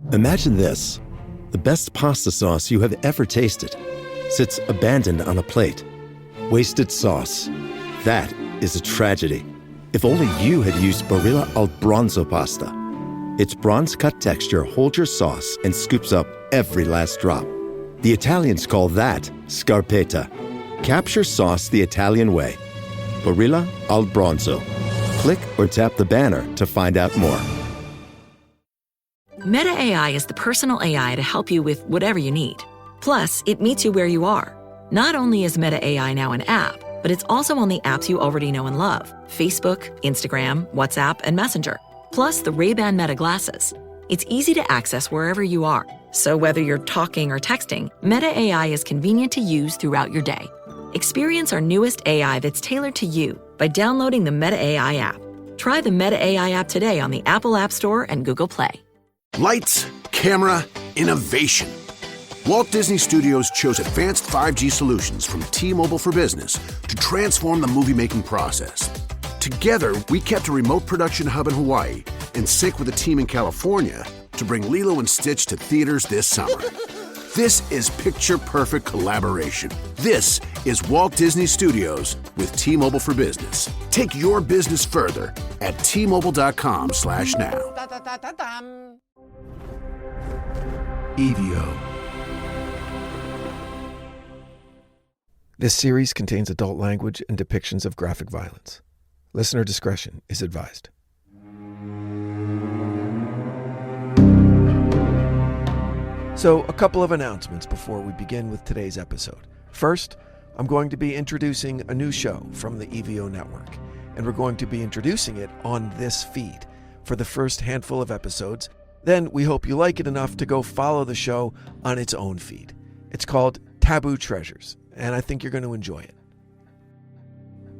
Imagine this. The best pasta sauce you have ever tasted sits abandoned on a plate. Wasted sauce. That is a tragedy. If only you had used Barilla al Bronzo pasta. Its bronze-cut texture holds your sauce and scoops up every last drop. The Italians call that scarpetta. Capture sauce the Italian way. Barilla al Bronzo. Click or tap the banner to find out more. Meta AI is the personal AI to help you with whatever you need. Plus, it meets you where you are. Not only is Meta AI now an app, but it's also on the apps you already know and love. Facebook, Instagram, WhatsApp, and Messenger. Plus the Ray-Ban Meta glasses. It's easy to access wherever you are. So whether you're talking or texting, Meta AI is convenient to use throughout your day. Experience our newest AI that's tailored to you by downloading the Meta AI app. Try the Meta AI app today on the Apple App Store and Google Play. Lights, camera, innovation. Walt Disney Studios chose advanced 5G solutions from T-Mobile for Business to transform the movie-making process. Together, we kept a remote production hub in Hawaii in sync with a team in California to bring Lilo and Stitch to theaters this summer. This is picture-perfect collaboration. This is Walt Disney Studios with T-Mobile for Business. Take your business further at T-Mobile.com/now. EVO. This series contains adult language and depictions of graphic violence. Listener discretion is advised. So, a couple of announcements before we begin with today's episode. First, I'm going to be introducing a new show from the EVO network, and we're going to be introducing it on this feed for the first handful of episodes. Then we hope you like it enough to go follow the show on its own feed. It's called Taboo Treasures, and I think you're going to enjoy it.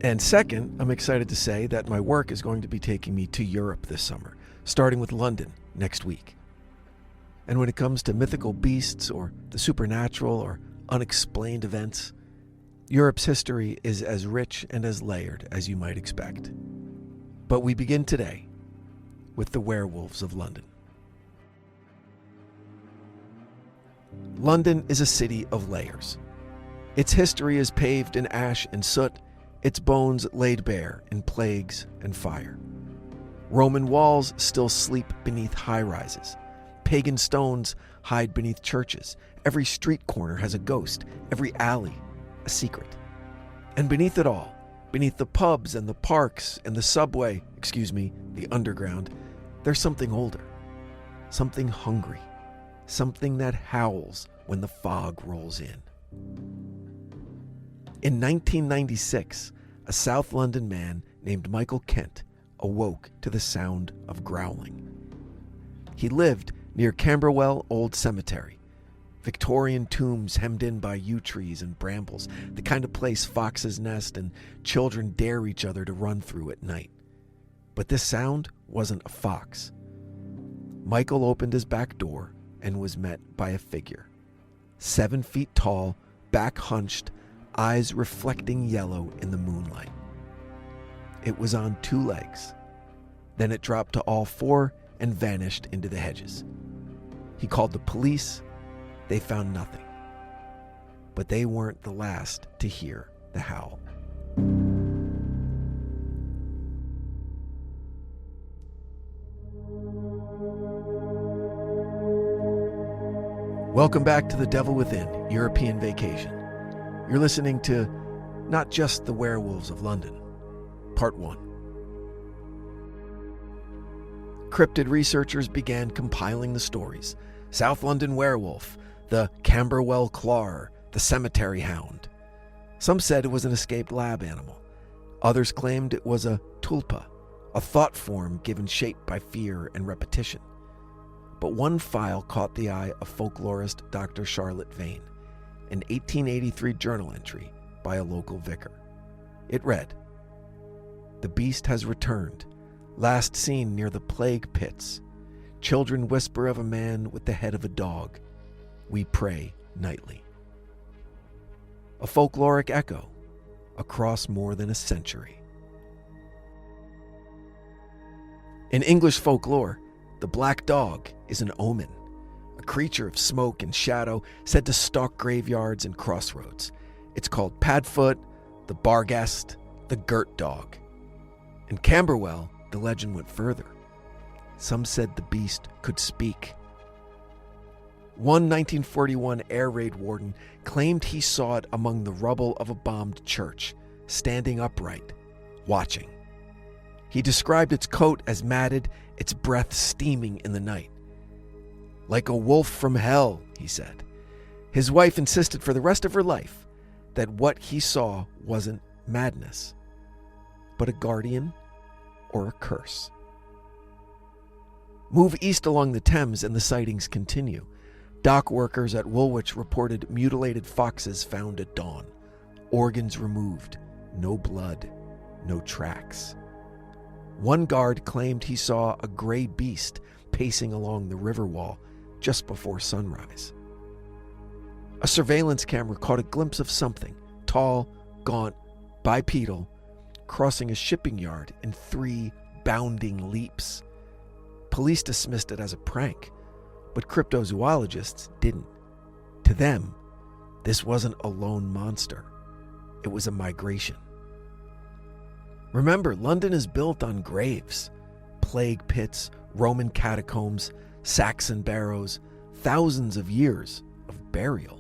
And second, I'm excited to say that my work is going to be taking me to Europe this summer, starting with London next week. And when it comes to mythical beasts or the supernatural or unexplained events, Europe's history is as rich and as layered as you might expect. But we begin today with the Werewolves of London. London is a city of layers. Its history is paved in ash and soot, its bones laid bare in plagues and fire. Roman walls still sleep beneath high-rises. Pagan stones hide beneath churches. Every street corner has a ghost, every alley a secret. And beneath it all, beneath the pubs and the parks and the subway, the underground, there's something older, something hungry, something that howls when the fog rolls in. In 1996, a South London man named Michael Kent awoke to the sound of growling. He lived near Camberwell Old Cemetery, Victorian tombs hemmed in by yew trees and brambles, the kind of place foxes nest and children dare each other to run through at night. But this sound wasn't a fox. Michael opened his back door and was met by a figure. 7 feet tall, back hunched, eyes reflecting yellow in the moonlight. It was on 2 legs. Then it dropped to all 4 and vanished into the hedges. He called the police. They found nothing. But they weren't the last to hear the howl. Welcome back to The Devil Within, European Vacation. You're listening to Not Just the Werewolves of London, Part 1. Cryptid researchers began compiling the stories. South London Werewolf, the Camberwell Claw, the Cemetery Hound. Some said it was an escaped lab animal. Others claimed it was a tulpa, a thought form given shape by fear and repetition. But one file caught the eye of folklorist Dr. Charlotte Vane, an 1883 journal entry by a local vicar. It read, "The beast has returned, last seen near the plague pits. Children whisper of a man with the head of a dog. We pray nightly." A folkloric echo across more than a century. In English folklore, the black dog is an omen, a creature of smoke and shadow said to stalk graveyards and crossroads. It's called Padfoot, the Barghest, the Girt Dog. In Camberwell, the legend went further. Some said the beast could speak. One 1941 air raid warden claimed he saw it among the rubble of a bombed church, standing upright, watching. He described its coat as matted, its breath steaming in the night. Like a wolf from hell, he said. His wife insisted for the rest of her life that what he saw wasn't madness, but a guardian or a curse. Move east along the Thames and the sightings continue. Dock workers at Woolwich reported mutilated foxes found at dawn, organs removed, no blood, no tracks. One guard claimed he saw a gray beast pacing along the river wall just before sunrise. A surveillance camera caught a glimpse of something, tall, gaunt, bipedal, crossing a shipping yard in 3 bounding leaps. Police dismissed it as a prank, but cryptozoologists didn't. To them, this wasn't a lone monster. It was a migration. Remember, London is built on graves, plague pits, Roman catacombs, Saxon barrows, thousands of years of burial.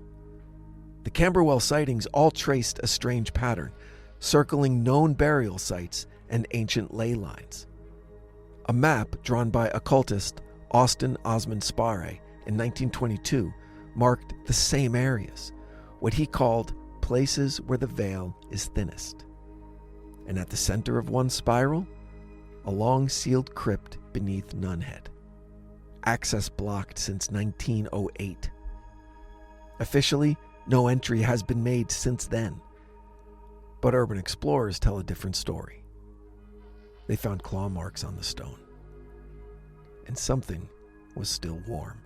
The Camberwell sightings all traced a strange pattern, circling known burial sites and ancient ley lines. A map drawn by occultist Austin Osman Spare in 1922 marked the same areas, what he called places where the veil is thinnest. And at the center of one spiral, a long sealed crypt beneath Nunhead. Access blocked since 1908. Officially, no entry has been made since then. But urban explorers tell a different story. They found claw marks on the stone. And something was still warm.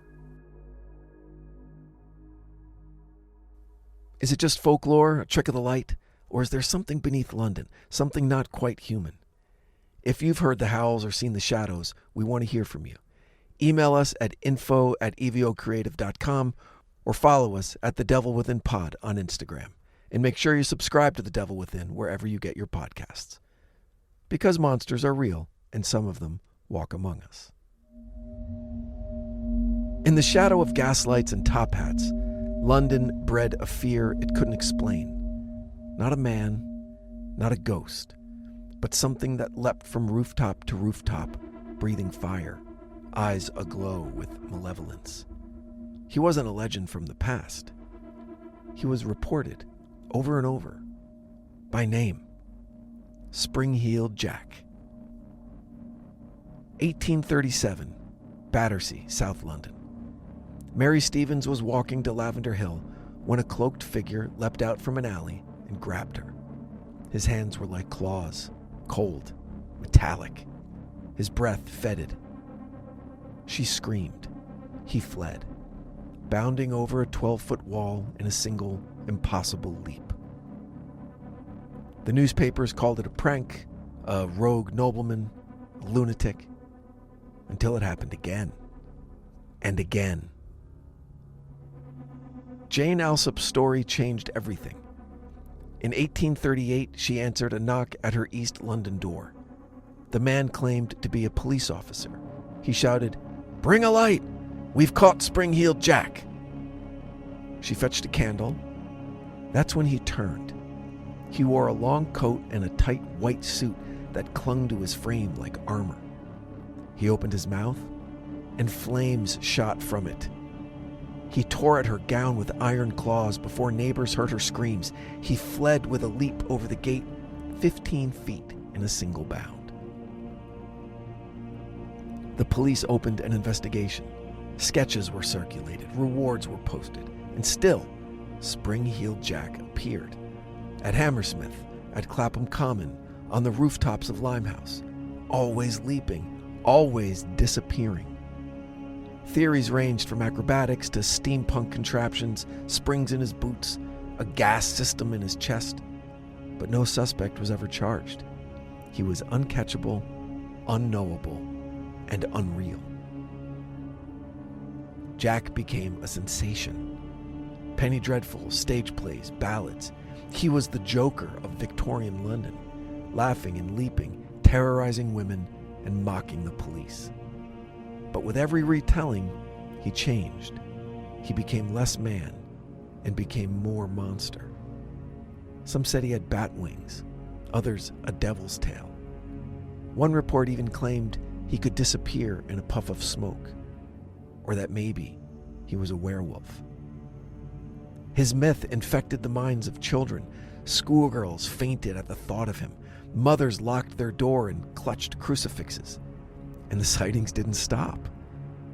Is it just folklore, a trick of the light? Or is there something beneath London, something not quite human? If you've heard the howls or seen the shadows, we want to hear from you. Email us at info@evocreative.com or follow us at The Devil Within Pod on Instagram. And make sure you subscribe to The Devil Within wherever you get your podcasts. Because monsters are real, and some of them walk among us. In the shadow of gaslights and top hats, London bred a fear it couldn't explain. Not a man, not a ghost, but something that leapt from rooftop to rooftop, breathing fire, eyes aglow with malevolence. He wasn't a legend from the past. He was reported over and over, by name, Spring-Heeled Jack. 1837, Battersea, South London. Mary Stevens was walking to Lavender Hill when a cloaked figure leapt out from an alley and grabbed her. His hands were like claws, cold, metallic. His breath fetid. She screamed. He fled, bounding over a 12-foot wall in a single, impossible leap. The newspapers called it a prank, a rogue nobleman, a lunatic, until it happened again and again. Jane Alsop's story changed everything. In 1838, she answered a knock at her East London door. The man claimed to be a police officer. He shouted, "Bring a light! We've caught Spring-Heeled Jack!" She fetched a candle. That's when he turned. He wore a long coat and a tight white suit that clung to his frame like armor. He opened his mouth, and flames shot from it. He tore at her gown with iron claws before neighbors heard her screams. He fled with a leap over the gate, 15 feet in a single bound. The police opened an investigation. Sketches were circulated, rewards were posted, and still, Spring-Heeled Jack appeared. At Hammersmith, at Clapham Common, on the rooftops of Limehouse, always leaping, always disappearing. Theories ranged from acrobatics to steampunk contraptions, springs in his boots, a gas system in his chest. But no suspect was ever charged. He was uncatchable, unknowable, and unreal. Jack became a sensation. Penny Dreadfuls, stage plays, ballads. He was the Joker of Victorian London, laughing and leaping, terrorizing women, and mocking the police. But with every retelling, he changed. He became less man and became more monster. Some said he had bat wings, others a devil's tail. One report even claimed he could disappear in a puff of smoke, or that maybe he was a werewolf. His myth infected the minds of children. Schoolgirls fainted at the thought of him. Mothers locked their door and clutched crucifixes. And the sightings didn't stop.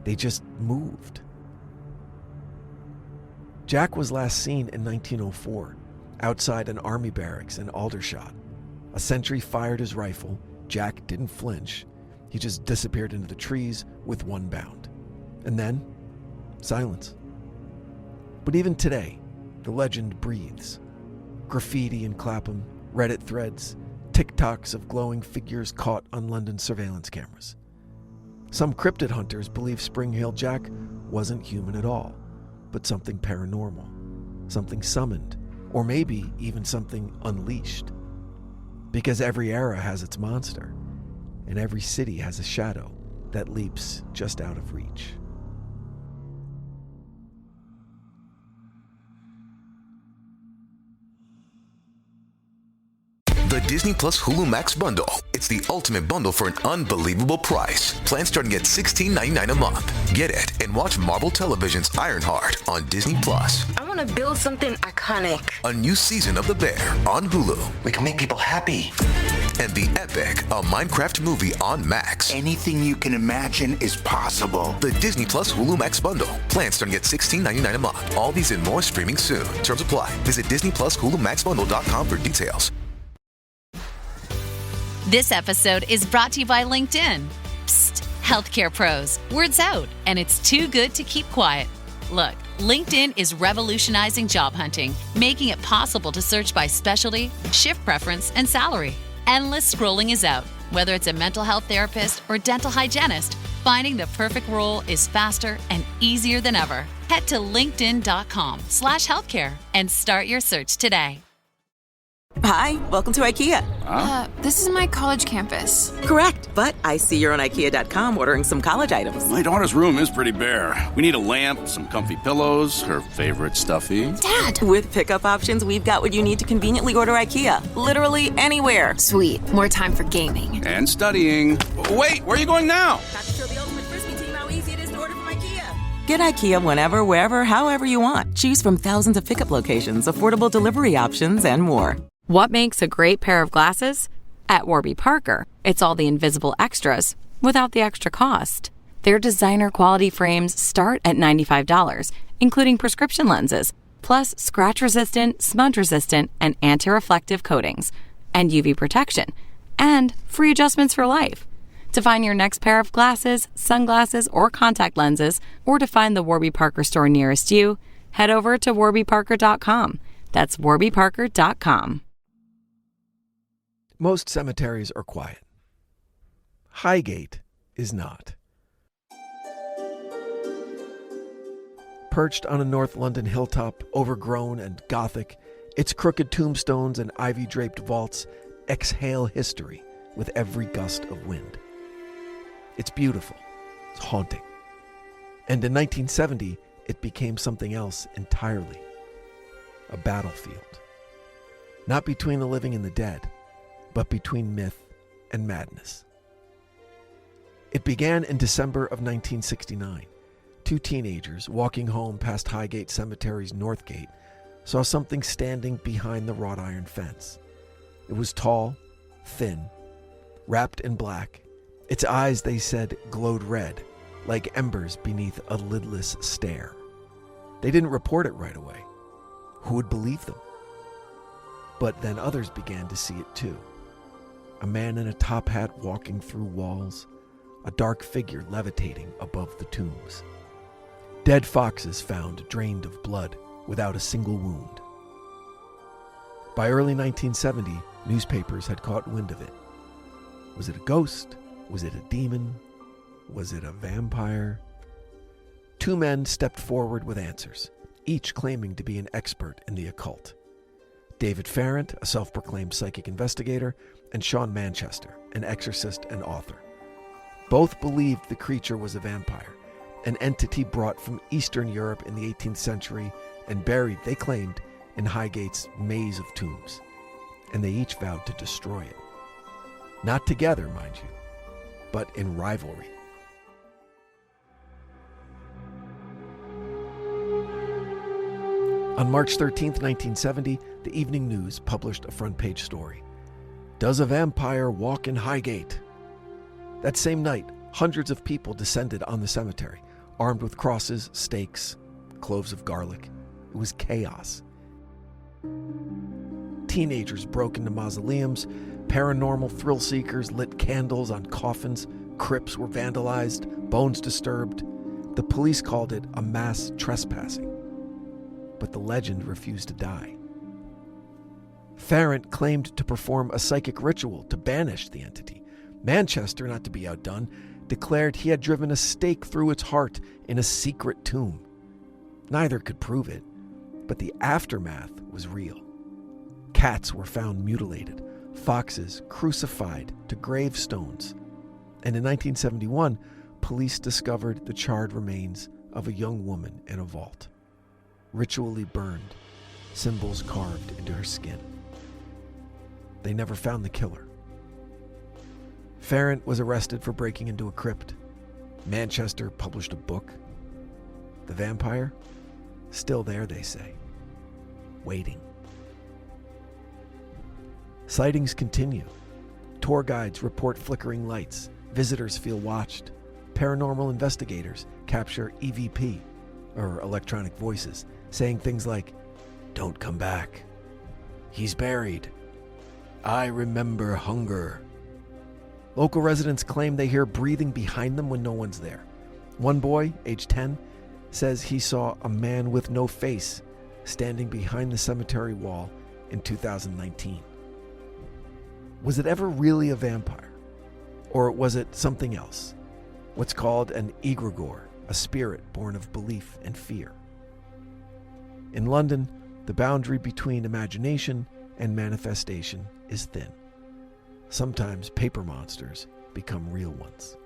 They just moved. Jack was last seen in 1904, outside an army barracks in Aldershot. A sentry fired his rifle. Jack didn't flinch. He just disappeared into the trees with one bound. And then, silence. But even today, the legend breathes. Graffiti in Clapham, Reddit threads, TikToks of glowing figures caught on London surveillance cameras. Some cryptid hunters believe Spring Hill Jack wasn't human at all, but something paranormal, something summoned, or maybe even something unleashed. Because every era has its monster, and every city has a shadow that leaps just out of reach. The Disney Plus Hulu Max bundle. It's the ultimate bundle for an unbelievable price. Plans starting at $16.99 a month. Get it and watch Marvel Television's Ironheart on Disney Plus. I want to build something iconic. A new season of The Bear on Hulu. We can make people happy. And The Epic, a Minecraft movie on Max. Anything you can imagine is possible. The Disney Plus Hulu Max bundle. Plans starting at $16.99 a month. All these and more streaming soon. Terms apply. Visit DisneyPlusHuluMaxBundle.com for details. This episode is brought to you by LinkedIn. Psst, healthcare pros, word's out, and it's too good to keep quiet. Look, LinkedIn is revolutionizing job hunting, making it possible to search by specialty, shift preference, and salary. Endless scrolling is out. Whether it's a mental health therapist or dental hygienist, finding the perfect role is faster and easier than ever. Head to linkedin.com/healthcare and start your search today. Hi, welcome to IKEA. This is my college campus. Correct, but I see you're on IKEA.com ordering some college items. My daughter's room is pretty bare. We need a lamp, some comfy pillows, her favorite stuffy. Dad! With pickup options, we've got what you need to conveniently order IKEA. Literally anywhere. Sweet. More time for gaming. And studying. Wait, where are you going now? Got to show the ultimate Frisbee team how easy it is to order from IKEA. Get IKEA whenever, wherever, however you want. Choose from thousands of pickup locations, affordable delivery options, and more. What makes a great pair of glasses? At Warby Parker, it's all the invisible extras without the extra cost. Their designer quality frames start at $95, including prescription lenses, plus scratch-resistant, smudge-resistant, and anti-reflective coatings, and UV protection, and free adjustments for life. To find your next pair of glasses, sunglasses, or contact lenses, or to find the Warby Parker store nearest you, head over to warbyparker.com. That's warbyparker.com. Most cemeteries are quiet. Highgate is not. Perched on a North London hilltop, overgrown and Gothic, its crooked tombstones and ivy-draped vaults exhale history with every gust of wind. It's beautiful. It's haunting. And in 1970, it became something else entirely. A battlefield. Not between the living and the dead, but between myth and madness. It began in December of 1969. Two teenagers walking home past Highgate Cemetery's North Gate saw something standing behind the wrought iron fence. It was tall, thin, wrapped in black. Its eyes, they said, glowed red, like embers beneath a lidless stare. They didn't report it right away. Who would believe them? But then others began to see it too. A man in a top hat walking through walls, a dark figure levitating above the tombs. Dead foxes found drained of blood without a single wound. By early 1970, newspapers had caught wind of it. Was it a ghost? Was it a demon? Was it a vampire? 2 men stepped forward with answers, each claiming to be an expert in the occult. David Farrant, a self-proclaimed psychic investigator, and Sean Manchester, an exorcist and author. Both believed the creature was a vampire, an entity brought from Eastern Europe in the 18th century and buried, they claimed, in Highgate's maze of tombs, and they each vowed to destroy it. Not together, mind you, but in rivalry. On March 13, 1970, the Evening News published a front-page story. Does a vampire walk in Highgate? That same night, hundreds of people descended on the cemetery, armed with crosses, stakes, cloves of garlic. It was chaos. Teenagers broke into mausoleums, paranormal thrill-seekers lit candles on coffins, crypts were vandalized, bones disturbed. The police called it a mass trespassing. But the legend refused to die. Farrant claimed to perform a psychic ritual to banish the entity. Manchester, not to be outdone, declared he had driven a stake through its heart in a secret tomb. Neither could prove it, but the aftermath was real. Cats were found mutilated, foxes crucified to gravestones, and in 1971, police discovered the charred remains of a young woman in a vault, ritually burned, symbols carved into her skin. They never found the killer. Farrant was arrested for breaking into a crypt. Manchester published a book. The vampire? Still there, they say. Waiting. Sightings continue. Tour guides report flickering lights. Visitors feel watched. Paranormal investigators capture EVP, or electronic voices, saying things like, "Don't come back. He's buried. I remember hunger." Local residents claim they hear breathing behind them when no one's there. One boy, age 10, says he saw a man with no face standing behind the cemetery wall in 2019. Was it ever really a vampire? Or was it something else? What's called an egregore, a spirit born of belief and fear. In London, the boundary between imagination and manifestation is thin. Sometimes paper monsters become real ones.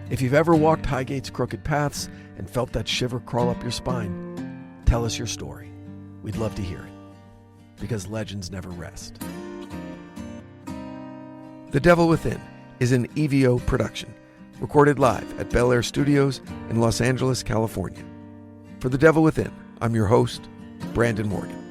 If you've ever walked Highgate's crooked paths and felt that shiver crawl up your spine, tell us your story. We'd love to hear it, because legends never rest. The Devil Within is an EVO production, recorded live at Bel Air Studios in Los Angeles, California. For The Devil Within, I'm your host, Brandon Morgan.